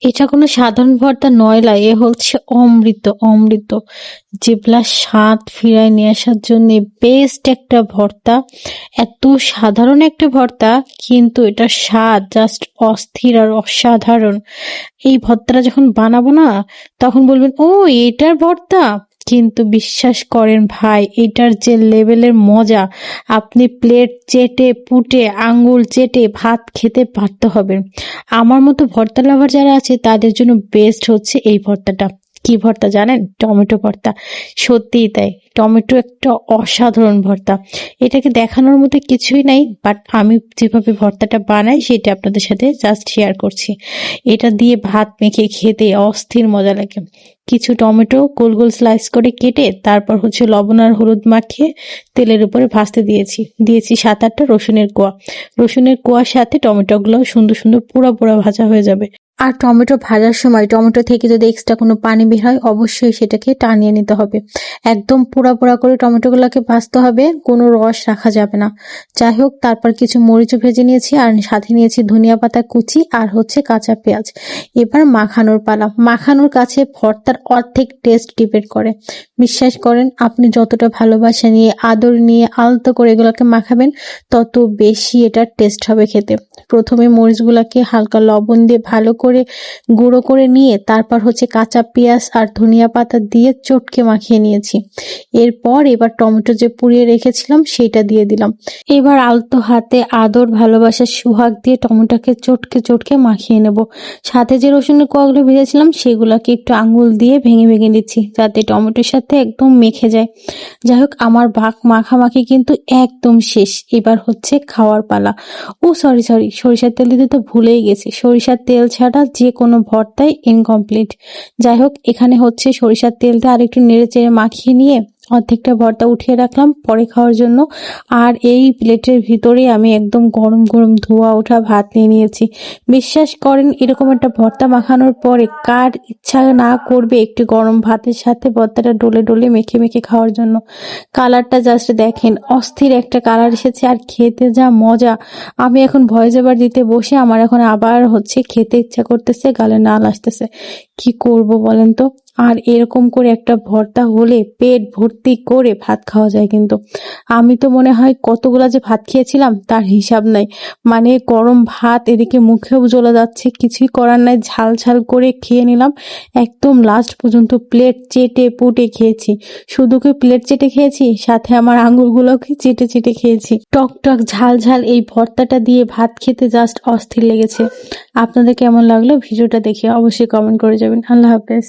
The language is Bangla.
এটা কোনো সাধারণ ভর্তা নয় এ হচ্ছে অমৃত, অমৃত। জিহ্বার স্বাদ ফিরায় নিয়ে আসার জন্য বেস্ট একটা ভর্তা। এত সাধারণ একটা ভর্তা কিন্তু এটার স্বাদ জাস্ট অস্থির আর অসাধারণ। এই ভর্তাটা যখন বানাবো না তখন বলবেন, ও এটার ভর্তা। কিন্তু বিশ্বাস করেন ভাই, এটার যে লেভেলের মজা, আপনি প্লেট চেটে পুটে আঙ্গুল চেটে ভাত খেতে পারতে হবেন। আমার মতো ভর্তা লাভার যারা আছে তাদের জন্য বেস্ট হচ্ছে এই ভর্তাটা। কি ভর্তা জানেন? টমেটো ভর্তা। সত্যিই তাই, টমেটো একটা অসাধারণ ভর্তা। এটাকে দেখানোর মতো কিছুই নাই, বাট আমি যেভাবে ভর্তাটা বানাই সেটা আপনাদের সাথে জাস্ট শেয়ার করছি। এটা দিয়ে ভাত মেখে খেতে অস্থির মজা লাগে। কিছু টমেটো গোল গোল স্লাইস করে কেটে তারপর হচ্ছে লবণ আর হলুদ মাখিয়ে তেলের উপরে ভাজতে দিয়েছি 7-8টা রসুনের কোয়া। রসুনের কোয়ার সাথে টমেটোগুলো সুন্দর সুন্দর পুরা পুরা ভাজা হয়ে যাবে। আর টমেটো ভাজার সময় টমেটো থেকে যদি এক্সট্রা কোনো পানি বের হয় অবশ্যই সেটাকে টানিয়ে নিতে হবে। একদম পুরা পুরা করে টমেটোগুলোকে ভাজতে হবে, কোনো রস রাখা যাবে না। যাই হোক, তারপর কিছু মরিচও ভেজে নিয়েছি আর সাথে নিয়েছি ধনিয়া পাতা কুচি আর হচ্ছে কাঁচা পেঁয়াজ। এবার মাখানোর পালা। মাখানোর কাছে ভর্তার অর্ধেক টেস্ট ডিপেন্ড করে। বিশ্বাস করেন, আপনি যতটা ভালোবাসা নিয়ে আদর নিয়ে আলতো করে এগুলোকে মাখাবেন তত বেশি এটার টেস্ট হবে খেতে। প্রথমে মরিচগুলোকে হালকা লবণ দিয়ে ভালো করে গুঁড়ো করে নিয়ে তারপর হচ্ছে কাঁচা পেঁয়াজ আর ধনিয়া পাতা দিয়ে চটকে মাখিয়ে নিয়েছি। এবার টমেটো যে পুড়িয়ে রেখেছিলাম সেটা দিয়ে দিলাম। এবার আলতো হাতে আদর ভালোবাসার সুহাগ দিয়ে টমেটোকে চটকে চটকে মাখিয়ে নেব। সাথে যে রসুনের কোয়াগুলো ভেজেছিলাম সেগুলোকে একটু আঙুল দিয়ে ভেঙে ভেঙে দিচ্ছি যাতে টমেটোর সাথে একদম মেখে যায়। যাই হোক, আমার মাখামাখি কিন্তু একদম শেষ। এবার হচ্ছে খাওয়ার পালা। ও সরি, সরিষার তেল দিতে তো ভুলেই গেছি। সরিষার তেল ছাড়া যে কোনো ভর্তাই ইনকমপ্লিট। যাই হোক, এখানে হচ্ছে সরিষার তেলটা আর একটু নেড়ে চেড়ে মাখিয়ে নিয়ে অর্ধেকটা ভর্তা উঠিয়ে রাখলাম পরে খাওয়ার জন্য। আর এই প্লেটের ভিতরে আমি একদম গরম গরম ধোয়া ওঠা ভাত নিয়ে নিয়েছি। বিশ্বাস করেন, এরকম একটা ভর্তা মাখানোর পরে কার ইচ্ছা না করবে একটু গরম ভাতের সাথে ভর্তাটা ডলে ডলে মেখে মেখে খাওয়ার জন্য। কালারটা জাস্ট দেখেন, অস্থির একটা কালার এসেছে আর খেতে যা মজা। আমি এখন ভয়েস ওভার দিতে বসে আমার এখন আবার হচ্ছে খেতে ইচ্ছা করতেছে, গালে নাল আসতেছে। কি করব বলেন তো? আর এরকম করে একটা ভর্তা হলে পেট ভর্তি করে ভাত খাওয়া যায় কিন্তু। আমি তো মনে হয় কতগুলা যে ভাত খেয়েছিলাম তার হিসাব নাই। মানে গরম ভাত এদিকে মুখেও জ্বলে যাচ্ছে, কিছুই করার নাই, ঝাল ঝাল করে খেয়ে নিলাম। একদম লাস্ট পর্যন্ত প্লেট চেটে পুটে খেয়েছি। শুধু কি প্লেট চেটে খেয়েছি, সাথে আমার আঙুলগুলোকে চেটে চেটে খেয়েছি। টক টক ঝাল ঝাল এই ভর্তাটা দিয়ে ভাত খেতে জাস্ট অস্থির লেগেছে। আপনাদের কেমন লাগলো ভিডিওটা দেখে অবশ্যই কমেন্ট করে যাবেন। আল্লাহ হাফেজ।